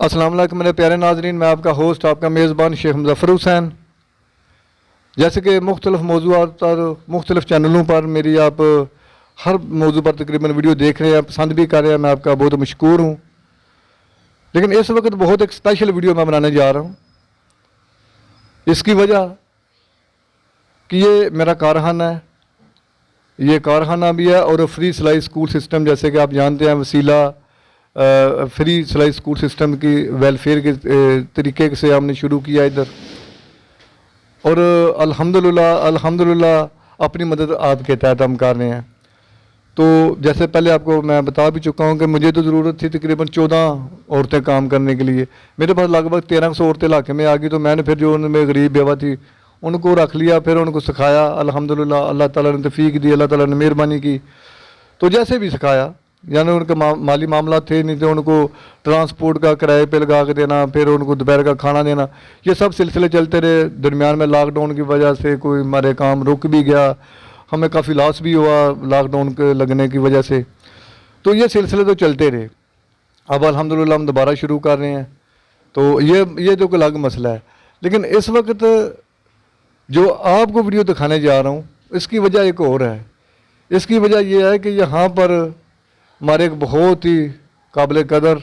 अस्सलाम वालेकुम मेरे प्यारे नाजरीन, मैं आपका होस्ट आपका मेज़बान शेख मुज़फ़्फ़र हुसैन। जैसे कि मुख्तलिफ़ मौज़ूआत पर मुख्तलिफ़ चैनलों पर मेरी आप हर मौजू पर तकरीबन वीडियो देख रहे हैं, पसंद भी कर रहे हैं, मैं आपका बहुत मशकूर हूँ। लेकिन इस वक्त बहुत एक स्पेशल वीडियो मैं बनाने जा रहा हूँ। इसकी वजह कि ये मेरा कारखाना है, ये कारखाना भी है और फ्री सिलाई स्कूल सिस्टम, जैसे कि आप जानते हैं वसीला फ्री सिलाई स्कूल सिस्टम की वेलफेयर के तरीके से हमने शुरू किया इधर। और अल्हम्दुलिल्लाह अपनी मदद आपके तहत हम कर रहे हैं। तो जैसे पहले आपको मैं बता भी चुका हूँ कि मुझे तो ज़रूरत थी तकरीबन 14 औरतें काम करने के लिए। मेरे पास लगभग 1300 औरतें इलाके में आ गई। तो मैंने फिर जो उनमें गरीब बेवा थी उनको रख लिया, फिर उनको सिखाया। अल्हम्दुलिल्लाह अल्लाह ताला ने तौफीक दी, अल्लाह ताला ने मेहरबानी की। तो जैसे भी सिखाया, यानी उनके माली मामला थे नहीं तो उनको ट्रांसपोर्ट का किराए पे लगा के देना, फिर उनको दोपहर का खाना देना, ये सब सिलसिले चलते रहे। दरमियान में लॉकडाउन की वजह से कोई हमारे काम रुक भी गया, हमें काफ़ी लॉस भी हुआ लॉकडाउन के लगने की वजह से। तो ये सिलसिले तो चलते रहे। अब अल्हम्दुलिल्लाह हम दोबारा शुरू कर रहे हैं। तो ये तो कोई अलग मसला है। लेकिन इस वक्त जो आपको वीडियो दिखाने जा रहा हूँ इसकी वजह एक और है। इसकी वजह यह है कि यहाँ पर हमारे एक बहुत ही काबिल कदर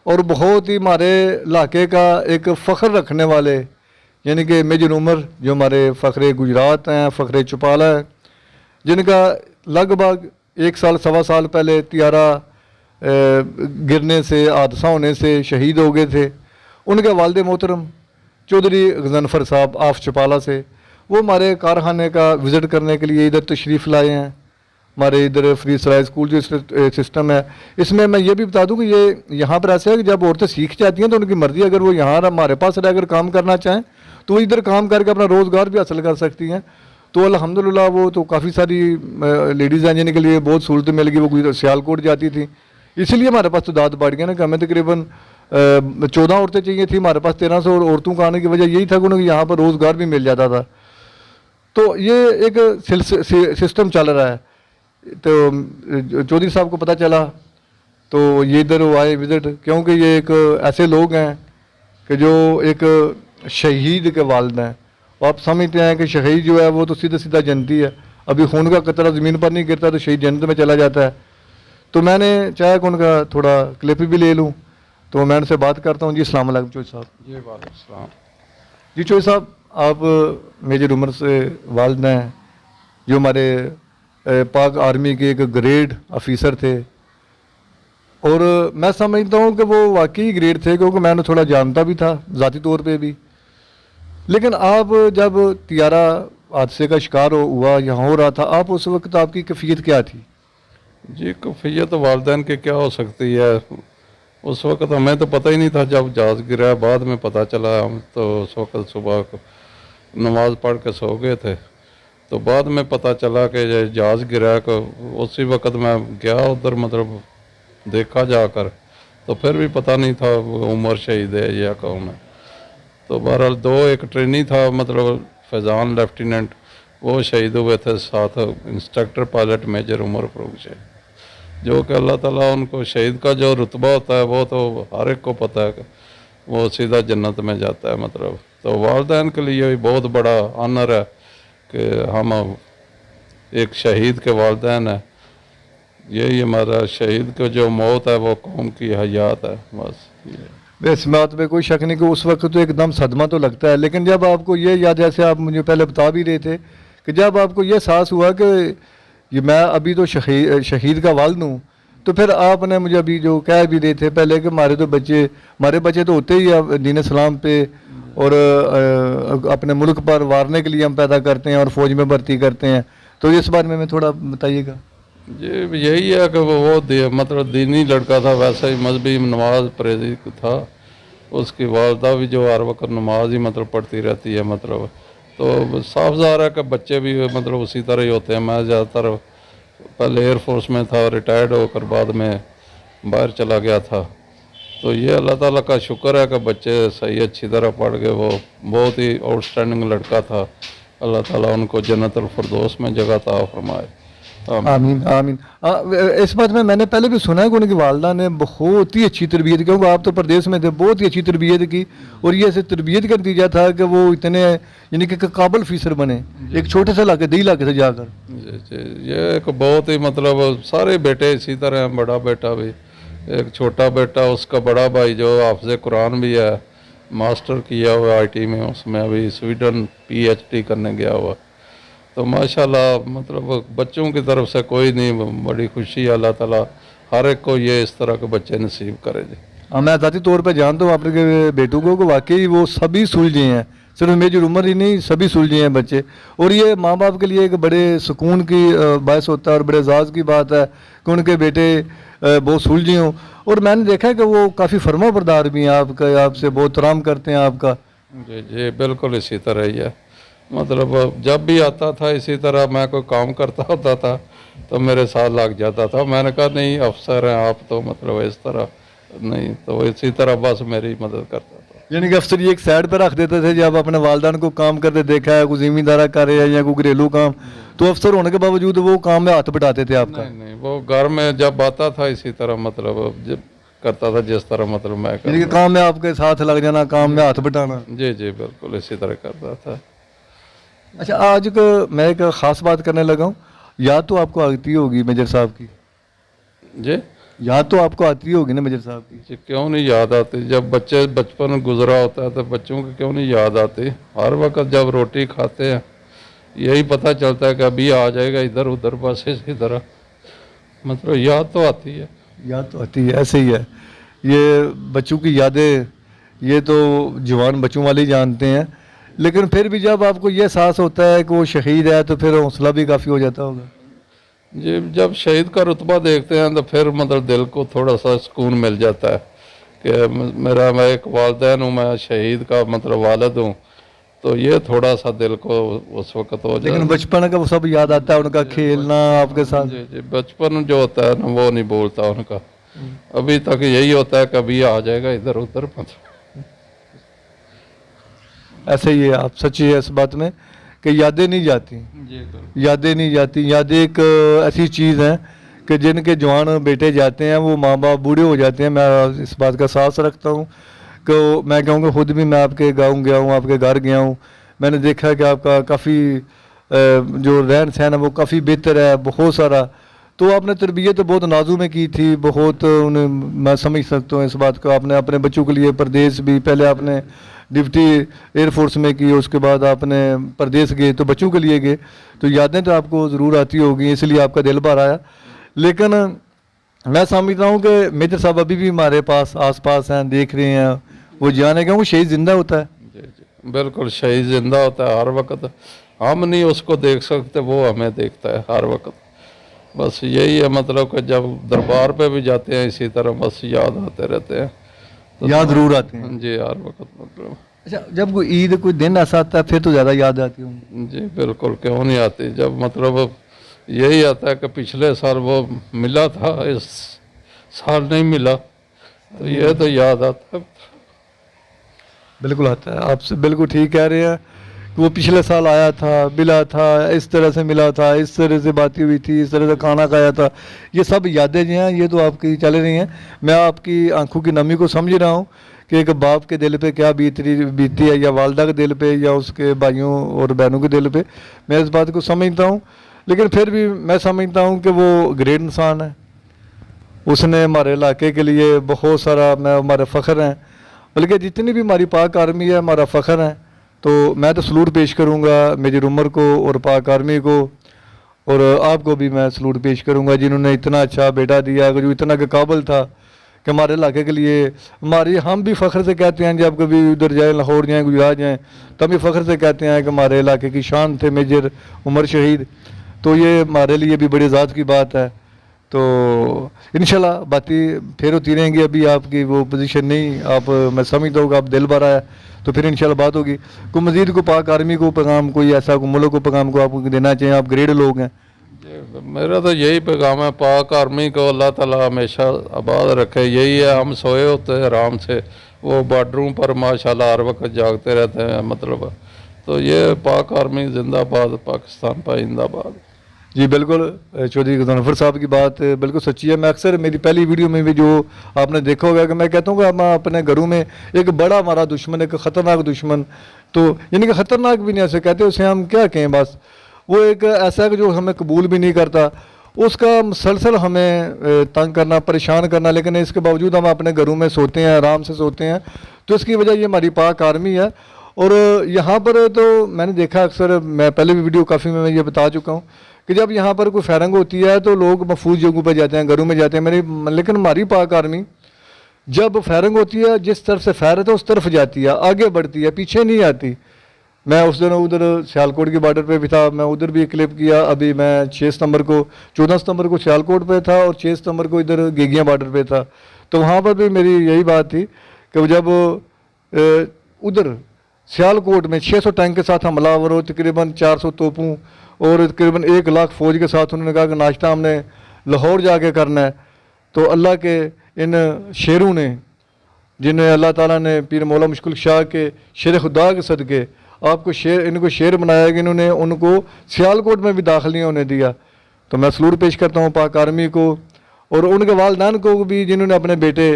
और बहुत ही हमारे इलाके का एक फ़ख्र रखने वाले, यानी कि मेजर उमर, जो हमारे फ़ख्र गुजरात हैं, फ़ख्र चौपाला है, जिनका लगभग 1 साल सवा साल पहले तियारा गिरने से, हादसा होने से शहीद हो गए थे। उनके वालिद मोहतरम चौधरी गजनफर साहब आफ चौपाला से, वो हमारे कारखाने का विज़िट करने के लिए इधर तशरीफ़ लाए हैं। हमारे इधर फ्री सिलाई स्कूल जो सिस्टम है, इसमें मैं ये भी बता दूं कि ये यहाँ पर ऐसा है कि जब औरतें सीख जाती हैं तो उनकी मर्ज़ी, अगर वो यहाँ हमारे पास रहकर काम करना चाहें तो वो इधर काम करके अपना रोज़गार भी हासिल कर सकती हैं। तो अल्हम्दुलिल्लाह वो तो काफ़ी सारी लेडीज़ हैं जिनके लिए बहुत सहूलत मिल गई। वो सियालकोट जाती थी, इसलिए हमारे पास तो दाद बढ़ गया ना कि हमें तकरीबन 14 औरतें चाहिए थी, हमारे पास 1300 औरतों का आने की वजह यही था कि उन्हें यहाँ पर रोज़गार भी मिल जाता था। तो ये एक सिस्टम चल रहा है। तो चौधरी साहब को पता चला तो ये इधर आए विज़िट, क्योंकि ये एक ऐसे लोग हैं कि जो एक शहीद के वालिद हैं। आप समझते हैं कि शहीद जो है वो तो सीधा सीधा जन्नती है, अभी खून का कतरा ज़मीन पर नहीं गिरता तो शहीद जन्नत में चला जाता है। तो मैंने चाहा कि उनका थोड़ा क्लिप भी ले लूँ, तो मैं उनसे बात करता हूँ। जी अस्सलाम वालेकुम चौधरी साहब। जी वालेकुम सलाम। जी चौधरी साहब, आप मेजर उमर से वालिद हैं, जो हमारे पाक आर्मी के एक ग्रेड ऑफिसर थे। और मैं समझता हूँ कि वो वाकई ग्रेड थे, क्योंकि मैंने थोड़ा जानता भी था ज़ाती तौर पे भी। लेकिन आप जब तियारा हादसे का शिकार हुआ यहाँ हो रहा था, आप उस वक्त आपकी कैफियत क्या थी? जी कैफियत वालदैन की क्या हो सकती है, उस वक्त हमें तो पता ही नहीं था। जब जहाज़ गिरा बाद में पता चला। हम तो उस वक्त सुबह को नमाज पढ़ के सो गए थे, तो बाद में पता चला कि जहाज़ गिरा। को उसी वक्त मैं गया उधर, मतलब देखा जाकर, तो फिर भी पता नहीं था वो उमर शहीद है या कौन है। तो बहरहाल एक ट्रेनी था, मतलब फैज़ान लेफ्टिनेंट, वो शहीद हुए थे, साथ instructor pilot major Umar Farooq शहीद, जो कि अल्लाह ताला उनको शहीद का जो रुतबा होता है वो तो हर एक को पता है कि वो सीधा जन्नत में जाता है। मतलब तो वालिदैन के लिए बहुत बड़ा ऑनर है कि हम एक शहीद के वालिदैन हैं। यही हमारा शहीद की जो मौत है वो कौम की हयात है, बस ये। इस बात में कोई शक नहीं कि उस वक्त तो एकदम सदमा तो लगता है। लेकिन जब आपको ये याद, जैसे आप मुझे पहले बता भी रहे थे कि जब आपको ये एहसास हुआ कि ये मैं अभी तो शहीद का वालिद हूँ, तो फिर आपने मुझे अभी जो कह भी रहे थे पहले कि हमारे बच्चे तो होते ही हैं दीन इस्लाम पे और अपने मुल्क पर वारने के लिए हम पैदा करते हैं और फ़ौज में भर्ती करते हैं। तो इस बारे में थोड़ा बताइएगा। जी यही है कि वो मतलब दीनी लड़का था, वैसे ही मजहबी नमाज परहेज़ी था। उसकी वालदा भी जो हर वक्त नमाज ही मतलब पढ़ती रहती है। मतलब तो साफ ज़ाहिर है कि बच्चे भी मतलब उसी तरह ही होते हैं। मैं ज़्यादातर पहले एयरफोर्स में था, रिटायर्ड होकर बाद में बाहर चला गया था। तो ये अल्लाह ताला का शुक्र है कि बच्चे सही अच्छी तरह पढ़ गए। वो बहुत ही आउटस्टैंडिंग लड़का था। अल्लाह ताला उनको जन्नतुल फिरदौस में जगह अता फरमाए। आमीन आमीन। इस बात में मैंने पहले भी सुना है कि उनकी वालदा ने बहुत ही अच्छी तरबियत, क्योंकि आप तो प्रदेश में थे, बहुत ही अच्छी तरबियत की, और ये ऐसे तरबियत का नतीजा था कि वो इतने यानी कि काबिल ऑफिसर बने एक छोटे से इलाके, दी इलाके से जाकर। जी जी, ये एक बहुत ही मतलब सारे बेटे इसी तरह हैं, बड़ा बेटा भी, एक छोटा बेटा, उसका बड़ा भाई जो हाफिज़ कुरान भी है, मास्टर किया हुआ आईटी में, उसमें अभी स्वीडन पीएचडी करने गया हुआ। तो माशाल्लाह मतलब बच्चों की तरफ से कोई नहीं, बड़ी खुशी है, अल्लाह ताला हर एक को ये इस तरह के बच्चे नसीब करे जी। हाँ, मैं ज़ाती तौर पे जानता हूँ अपने के बेटों को कि वाकई वो सभी सुलझे हैं, सिर्फ मेजर उम्र ही नहीं, सभी सुलझे हैं बच्चे, और ये माँ बाप के लिए एक बड़े सुकून की बायस होता है और बड़े एजाज़ की बात है कि उनके बेटे बहुत सुलझे हों। और मैंने देखा है कि वो काफ़ी फर्मा बरदार भी हैं आपका, आपसे बहुत तराम करते हैं आपका। जी जी, बिल्कुल इसी तरह ही है। मतलब जब भी आता था इसी तरह, मैं कोई काम करता होता था तो मेरे साथ लग जाता था। मैंने कहा नहीं अफसर हैं आप तो, मतलब इस तरह नहीं, तो इसी तरह बस मेरी मदद करता था। यानी कि अफसर ये एक साइड पर रख देते थे, जब अपने वालदान को काम करते देखा है, कोई जिम्मेदारा कर रहे हैं या कोई घरेलू काम, तो अफसर होने के बावजूद वो काम में हाथ बटाते थे आपका। नहीं नहीं, वो घर में जब आता था इसी तरह मतलब जब करता था जिस तरह मतलब मैं यानी कि करता। काम में आपके साथ लग जाना, काम में हाथ बटाना। जी जी बिल्कुल इसी तरह करता था। अच्छा, आज का मैं एक ख़ास बात करने लगा हूँ, याद तो आपको आती होगी मेजर साहब की, जी याद तो आपको आती होगी ना मेजर साहब की। जी, क्यों नहीं याद आती? जब बच्चे बचपन गुजरा होता है तो बच्चों की क्यों नहीं याद आती? हर वक्त जब रोटी खाते हैं यही पता चलता है कि अभी आ जाएगा इधर उधर, बस इसी तरह मतलब याद तो आती है। याद तो आती है, ऐसे ही है ये बच्चों की यादें, ये तो जवान बच्चों वाले ही जानते हैं, लेकिन फिर भी जब आपको ये एहसास होता है कि वो शहीद है तो फिर हौसला भी काफ़ी हो जाता होगा। जी, जब शहीद का रुतबा देखते हैं तो फिर मतलब दिल को थोड़ा सा सुकून मिल जाता है कि मैं एक वालिदैन हूँ, मैं शहीद का मतलब वालिद हूँ, तो ये थोड़ा सा दिल को उस वक्त हो जाता लेकिन है। बचपन का वो सब याद आता है, उनका खेलना आपके साथ। जी जी, बचपन जो होता है ना वो नहीं बोलता उनका, अभी तक यही होता है कभी आ जाएगा इधर उधर मतलब। ऐसे ही है, आप सच्ची है इस बात में कि यादें नहीं जाती, जी यादें नहीं जाती। यादें एक ऐसी चीज़ है कि जिनके जवान बेटे जाते हैं वो माँ बाप बूढ़े हो जाते हैं। मैं इस बात का साहस रखता हूँ कि मैं कहूँगा, खुद भी मैं आपके गाँव गया हूँ, आपके घर गया हूँ, मैंने देखा कि आपका काफ़ी जो रहन सहन है वो काफ़ी बेहतर है, बहुत सारा। तो आपने तरबियत बहुत नाजू में की थी, बहुत उन्हें मैं समझ सकता हूँ इस बात को। आपने अपने बच्चों के लिए परदेश भी, पहले आपने ड्यूटी एयरफोर्स में की, उसके बाद आपने परदेश गए तो बच्चों के लिए गए, तो यादें तो आपको ज़रूर आती होगी, इसलिए आपका दिल भर आया। लेकिन मैं समझता हूँ कि मेजर साहब अभी भी हमारे पास आस पास हैं, देख रहे हैं, वो जाने क्यों वो शहीद जिंदा होता है। जी जी बिल्कुल, शहीद जिंदा होता है हर वक्त, हम नहीं उसको देख सकते, वो हमें देखता है हर वक्त। बस यही है मतलब कि जब दरबार पे भी जाते हैं इसी तरह बस याद आते रहते हैं, तो याद जरूर आते हैं। जी हर वक्त मतलब। अच्छा, जब कोई ईद कोई दिन ऐसा आता है फिर तो ज़्यादा याद आती होंगी। जी बिल्कुल, क्यों नहीं आती? जब मतलब यही आता है कि पिछले साल वो मिला था, इस साल नहीं मिला, तो ये तो याद आता है। बिल्कुल आता है, आपसे बिल्कुल ठीक कह रहे हैं कि वो पिछले साल आया था, मिला था, इस तरह से मिला था, इस तरह से बातें हुई थी, इस तरह से खाना खाया था, ये सब यादें जो हैं ये तो आपकी चल रही हैं। मैं आपकी आंखों की नमी को समझ रहा हूँ कि एक बाप के दिल पे क्या बीती है, या वालदा के दिल पे, या उसके भाइयों और बहनों के दिल पे, मैं इस बात को समझता हूँ। लेकिन फिर भी मैं समझता हूँ कि वो ग्रेट इंसान है, उसने हमारे इलाके के लिए बहुत सारा, मैं हमारे फ़ख्र हैं, बल्कि जितनी भी हमारी पाक आर्मी है हमारा फ़ख्र है। तो मैं तो सलूट पेश करूँगा मेजर उमर को और पाक आर्मी को, और आपको भी मैं सलूट पेश करूँगा जिन्होंने इतना अच्छा बेटा दिया, जो इतना के काबिल था कि हमारे इलाके के लिए, हमारी हम भी फ़ख्र से कहते हैं जब कभी उधर जाए, लाहौर जाएँ, गुजरात जाएँ, तब भी फ़ख्र से कहते हैं कि हमारे इलाके की शान थे मेजर उमर शहीद। तो ये हमारे लिए भी बड़ी ज़ात की बात है। तो इंशाल्लाह बातें फिर होती रहेंगी, अभी आपकी वो पोजीशन नहीं, आप मैं समझता हूँ कि आप दिल भर आया, तो फिर इंशाल्लाह बात होगी। कोई मज़ीद को पाक आर्मी को पैगाम, कोई ऐसा कोई मुल्क को पैगाम को आप देना चाहिए, आप ग्रेड लोग हैं। मेरा तो यही पैगाम है, पाक आर्मी को अल्लाह ताला हमेशा आबाद रखे, यही है। हम सोए होते हैं आराम से, वो बॉर्डरों पर माशाल्लाह हर वक्त जागते रहते हैं मतलब। तो ये पाक आर्मी जिंदाबाद, पाकिस्तान पाइंदाबाद। जी बिल्कुल, चौधरी गजनफर साहब की बात बिल्कुल सच्ची है। मैं अक्सर मेरी पहली वीडियो में भी जो आपने देखा होगा कि मैं कहता हूँ कि हम अपने घरों में एक बड़ा हमारा दुश्मन, एक ख़तरनाक दुश्मन, तो यानी कि ख़तरनाक भी नहीं ऐसे कहते, उसे हम क्या कहें, बस वो एक ऐसा है कि जो हमें कबूल भी नहीं करता, उसका मुसलसल हमें तंग करना, परेशान करना, लेकिन इसके बावजूद हम अपने घरों में सोते हैं, आराम से सोते हैं। तो इसकी वजह ये हमारी पाक आर्मी है। और यहाँ पर तो मैंने देखा अक्सर, मैं पहले भी वीडियो काफ़ी में मैं ये बता चुका हूँ कि जब यहाँ पर कोई फायरिंग होती है तो लोग महफूज जगहों पर जाते हैं, घरों में जाते हैं मेरी, लेकिन हमारी पाक आर्मी जब फायरिंग होती है जिस तरफ से फायर है उस तरफ जाती है, आगे बढ़ती है, पीछे नहीं आती। मैं उस दिन उधर सियालकोट की बॉर्डर पे भी था, मैं उधर भी क्लिप किया। अभी मैं 6 सितंबर को, 14 सितंबर को सियालकोट पे था और 6 सितंबर को इधर गेगियाँ बॉर्डर पे था। तो वहाँ पर भी मेरी यही बात थी कि जब उधर सियालकोट में 600 टैंक के साथ हमलावर हो, तकरीबन 400 तोपों और तकरीबन 1 लाख फौज के साथ, उन्होंने कहा कि नाश्ता हमने लाहौर जाके करना है। तो अल्लाह के इन शेरों ने, जिन्हें अल्लाह ताला ने पीर मौला मुश्किल शाह के शेर खुदा के सदके आपको शेर, इनको शेर बनाया कि इन्होंने उनको सियालकोट में भी दाखिल नहीं होने दिया। तो मैं सलूट पेश करता हूँ पाक आर्मी को और उनके वालिदैन को भी, जिन्होंने अपने बेटे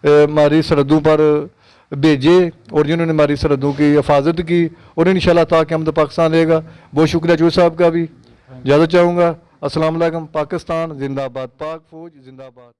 हमारी सरहदों पर भेजे और जिन्होंने हमारी सरहदों की हिफाजत की, और इंशाल्लाह ताकि हम तो पाकिस्तान रहेगा। बहुत शुक्रिया चौधरी साहब का भी। इजाज़त चाहूँगा। अस्सलाम वालेकुम। पाकिस्तान जिंदाबाद, पाक फौज जिंदाबाद।